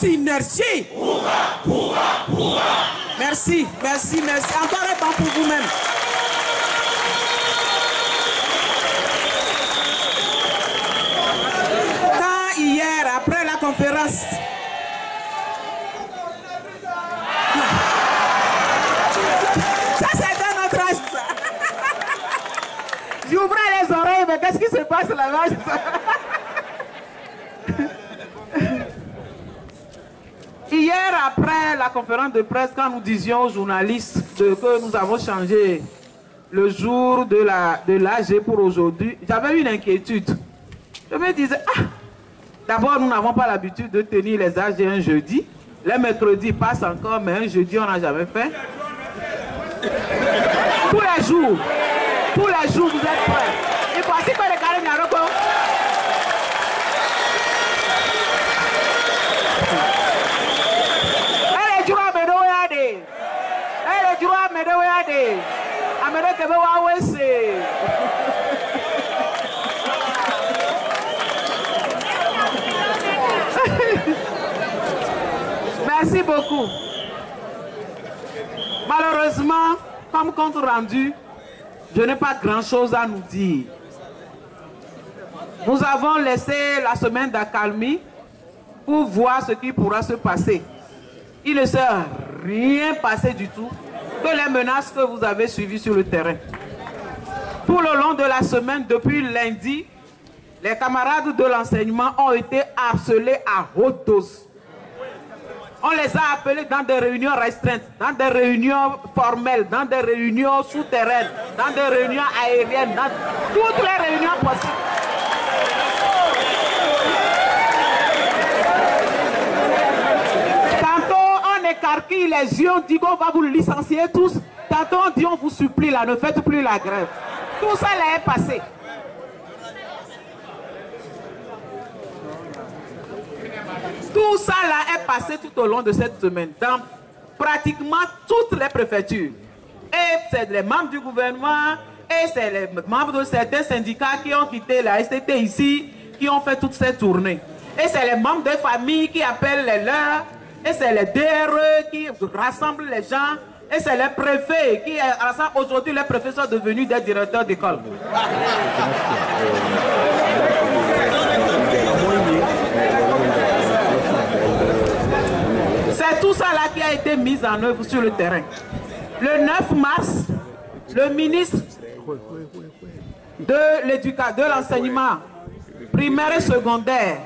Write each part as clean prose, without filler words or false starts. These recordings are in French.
synergie. Merci, merci, merci. Encore un temps pour vous-même. Quand hier, après la conférence, ça c'est un autre âge. J'ouvrais les oreilles, mais qu'est-ce qui se passe là-bas? Hier, après la conférence de presse, quand nous disions aux journalistes que nous avons changé le jour de l'AG pour aujourd'hui, j'avais une inquiétude. Je me disais, d'abord, nous n'avons pas l'habitude de tenir les AG un jeudi. Les mercredis passent encore, mais un jeudi, on n'a jamais fait. Tous les jours, vous êtes prêts. Et voici que les carrés Nyaroko. Merci beaucoup. Malheureusement, comme compte rendu, je n'ai pas grand-chose à nous dire. Nous avons laissé la semaine d'accalmie pour voir ce qui pourra se passer. Il ne s'est rien passé du tout que les menaces que vous avez suivies sur le terrain. Tout le long de la semaine, depuis lundi, les camarades de l'enseignement ont été harcelés à haute dose. On les a appelés dans des réunions restreintes, dans des réunions formelles, dans des réunions souterraines, dans des réunions aériennes, dans toutes les réunions possibles. Écarquille les yeux, on dit qu'on va vous licencier tous. Tantôt on dit on vous supplie là, ne faites plus la grève. Tout ça là est passé. Tout ça là est passé tout au long de cette semaine dans pratiquement toutes les préfectures. Et c'est les membres du gouvernement et c'est les membres de certains syndicats qui ont quitté la STT ici, qui ont fait toutes ces tournées. Et c'est les membres des familles qui appellent les leurs. Et c'est les DRE qui rassemblent les gens. Et c'est les préfets qui rassemblent. Aujourd'hui, les préfets sont devenus des directeurs d'école. C'est tout ça là qui a été mis en œuvre sur le terrain. Le 9 mars, le ministre de l'enseignement primaire et secondaire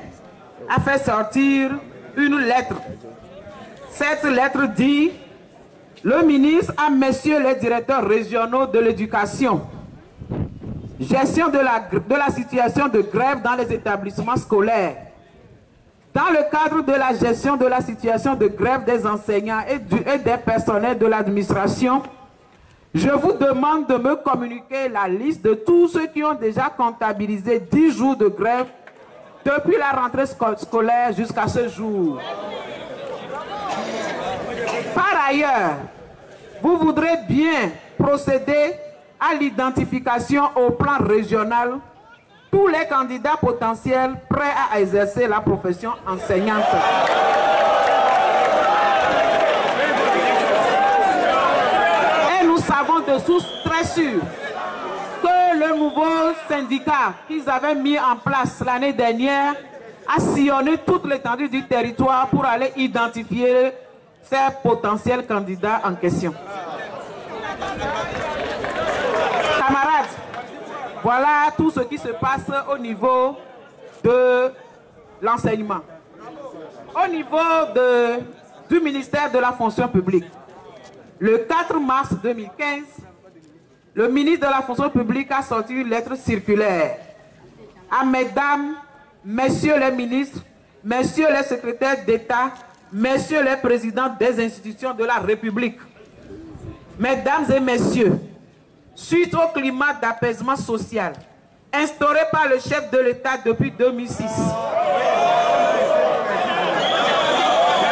a fait sortir une lettre. Cette lettre dit: le ministre à messieurs les directeurs régionaux de l'éducation, gestion de la situation de grève dans les établissements scolaires. Dans le cadre de la gestion de la situation de grève des enseignants et des personnels de l'administration, je vous demande de me communiquer la liste de tous ceux qui ont déjà comptabilisé 10 jours de grève depuis la rentrée scolaire jusqu'à ce jour. Par ailleurs, vous voudrez bien procéder à l'identification au plan régional tous les candidats potentiels prêts à exercer la profession enseignante. Et nous savons de sources très sûres que le nouveau syndicat qu'ils avaient mis en place l'année dernière a sillonné toute l'étendue du territoire pour aller identifier ces potentiels candidats en question. Camarades, voilà tout ce qui se passe au niveau de l'enseignement. Au niveau du ministère de la fonction publique, le 4 mars 2015, le ministre de la fonction publique a sorti une lettre circulaire à mesdames, messieurs les ministres, messieurs les secrétaires d'État, messieurs les présidents des institutions de la République. Mesdames et messieurs, suite au climat d'apaisement social instauré par le chef de l'État depuis 2006,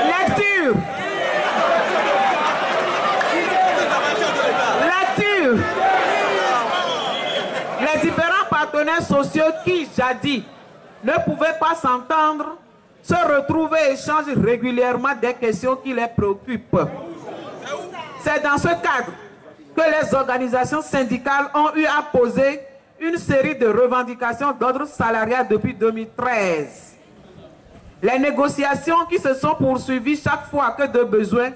lecture, les différents partenaires sociaux qui, jadis, ne pouvaient pas s'entendre, se retrouvent et échangent régulièrement des questions qui les préoccupent. C'est dans ce cadre que les organisations syndicales ont eu à poser une série de revendications d'ordre salarial depuis 2013. Les négociations qui se sont poursuivies chaque fois que de besoin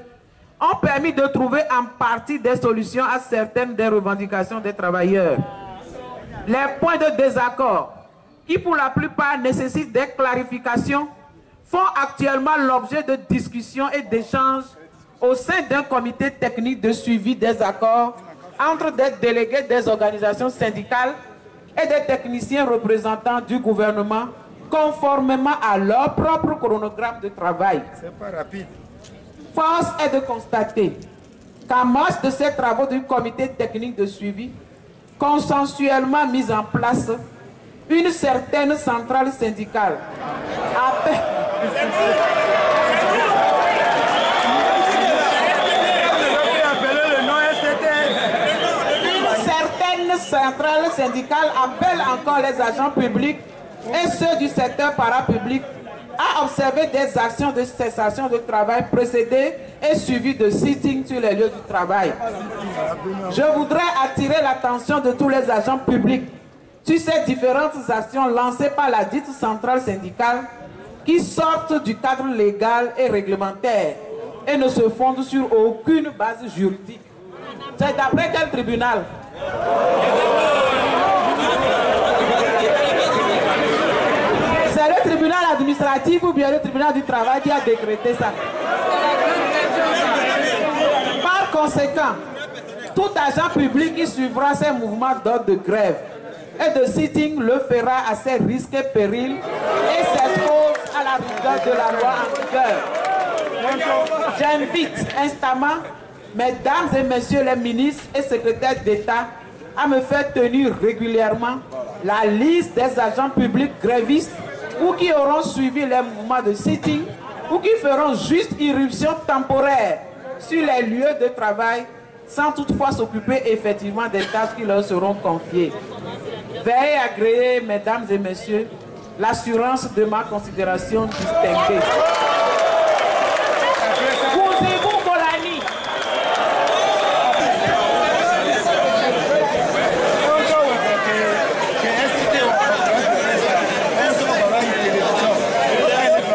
ont permis de trouver en partie des solutions à certaines des revendications des travailleurs. Les points de désaccord, qui pour la plupart nécessitent des clarifications, font actuellement l'objet de discussions et d'échanges au sein d'un comité technique de suivi des accords entre des délégués des organisations syndicales et des techniciens représentants du gouvernement, conformément à leur propre chronogramme de travail. C'est pas rapide. Force est de constater qu'en marge de ces travaux du comité technique de suivi, consensuellement mise en place, une certaine centrale syndicale appelle encore les agents publics et ceux du secteur parapublic à observer des actions de cessation de travail précédées et suivies de sitting sur les lieux du travail. Je voudrais attirer l'attention de tous les agents publics sur ces différentes actions lancées par la dite centrale syndicale qui sortent du cadre légal et réglementaire et ne se fondent sur aucune base juridique. C'est d'après quel tribunal? C'est le tribunal administratif ou bien le tribunal du travail qui a décrété ça? Par conséquent, tout agent public qui suivra ces mouvements d'ordre de grève et de sitting le fera à ses risques et périls et s'expose à la rigueur de la loi en vigueur. J'invite instamment mesdames et messieurs les ministres et secrétaires d'État à me faire tenir régulièrement la liste des agents publics grévistes ou qui auront suivi les mouvements de sitting ou qui feront juste irruption temporaire sur les lieux de travail sans toutefois s'occuper effectivement des tâches qui leur seront confiées. Veuillez agréer, mesdames et messieurs, l'assurance de ma considération distinguée. Cousez-vous, Kolani.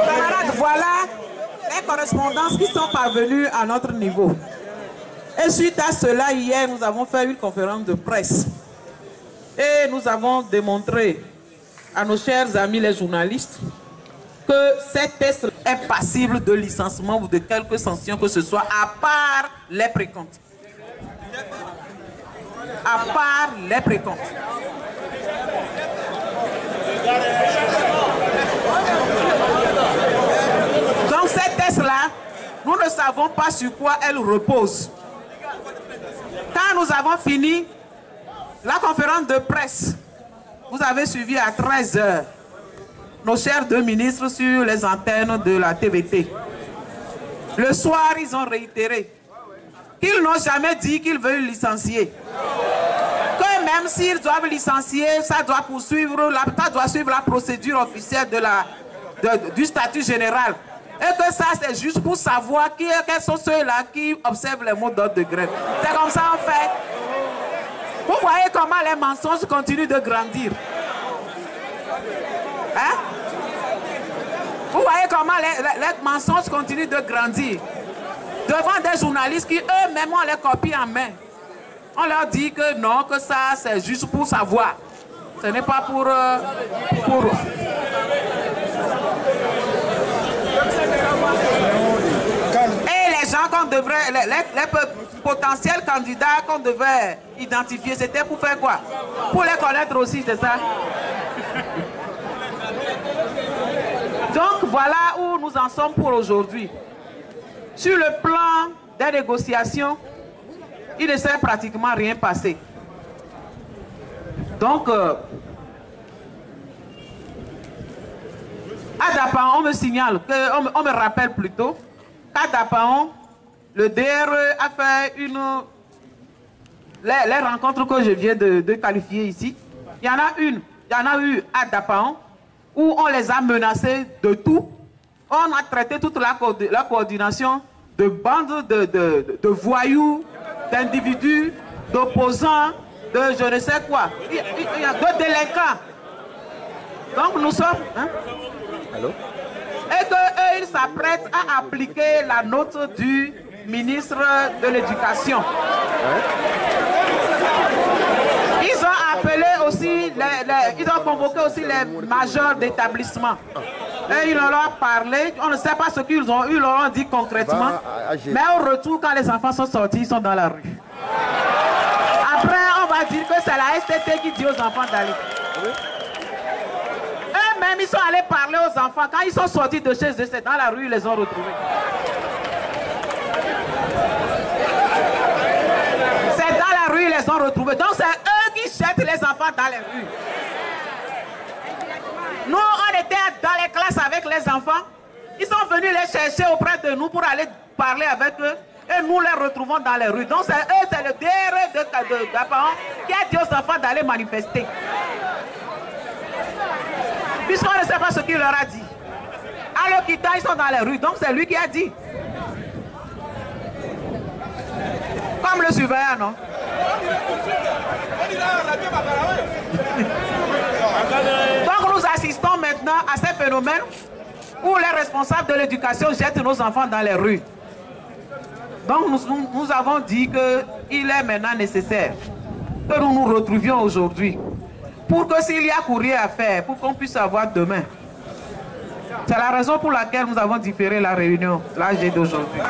Camarades, voilà les correspondances qui sont parvenues à notre niveau. Et suite à cela, hier, nous avons fait une conférence de presse. Et nous avons démontré à nos chers amis les journalistes que cette test est passible de licenciement ou de quelque sanction que ce soit, à part les précomptes. À part les précomptes. Donc cette test-là, nous ne savons pas sur quoi elle repose. Quand nous avons fini la conférence de presse, vous avez suivi à 13 h nos chers deux ministres sur les antennes de la TVT. Le soir, ils ont réitéré qu'ils n'ont jamais dit qu'ils veulent licencier. Que même s'ils doivent licencier, ça doit suivre la procédure officielle du statut général. Et que ça, c'est juste pour savoir quels sont ceux-là qui observent les mots d'ordre de grève. C'est comme ça, en fait. Vous voyez comment les mensonges continuent de grandir. Hein? Vous voyez comment les mensonges continuent de grandir. Devant des journalistes qui eux-mêmes ont les copies en main. On leur dit que non, que ça c'est juste pour savoir. Ce n'est pas pour... Et les gens qu'on devrait... Les potentiels candidats qu'on devait identifier, c'était pour faire quoi? Pour les connaître aussi, c'est ça? Donc voilà où nous en sommes pour aujourd'hui. Sur le plan des négociations, il ne s'est pratiquement rien passé. Donc, à Dapaon, on me signale, on me rappelle plutôt, qu'à Dapaon, le DRE a fait les rencontres que je viens de qualifier ici. Il y en a eu à Dapaon, où on les a menacés de tout on a traité toute la coordination de bandes de voyous, d'individus, d'opposants, de je ne sais quoi. Il y a de délinquants. Donc nous sommes... Hein? Allô? Et qu'eux, ils s'apprêtent à appliquer la note du ministre de l'Éducation. Ouais. Ils ont appelé aussi, ils ont convoqué aussi les majeurs d'établissement. Et ils leur ont parlé, on ne sait pas ce qu'ils ont eu, ils leur ont dit concrètement. Mais au retour, quand les enfants sont sortis, ils sont dans la rue. Après, on va dire que c'est la STT qui dit aux enfants d'aller. Eux-mêmes, ils sont allés parler aux enfants. Quand ils sont sortis de chez eux, c'est dans la rue, ils les ont retrouvés. C'est dans la rue, ils les ont retrouvés. Donc, c'est eux qui jettent les enfants dans les rues. Nous, on était dans les classes avec les enfants. Ils sont venus les chercher auprès de nous pour aller parler avec eux. Et nous les retrouvons dans les rues. Donc, c'est eux, c'est le DRE de parents qui a dit aux enfants d'aller manifester. Puisqu'on ne sait pas ce qu'il leur a dit. À l'hôpital, ils sont dans les rues. Donc, c'est lui qui a dit. Comme le surveillant, non? Donc nous assistons maintenant à ces phénomènes où les responsables de l'éducation jettent nos enfants dans les rues. Donc nous avons dit qu'il est maintenant nécessaire que nous nous retrouvions aujourd'hui pour que s'il y a courrier à faire, pour qu'on puisse avoir demain. C'est la raison pour laquelle nous avons différé la réunion, l'AG d'aujourd'hui.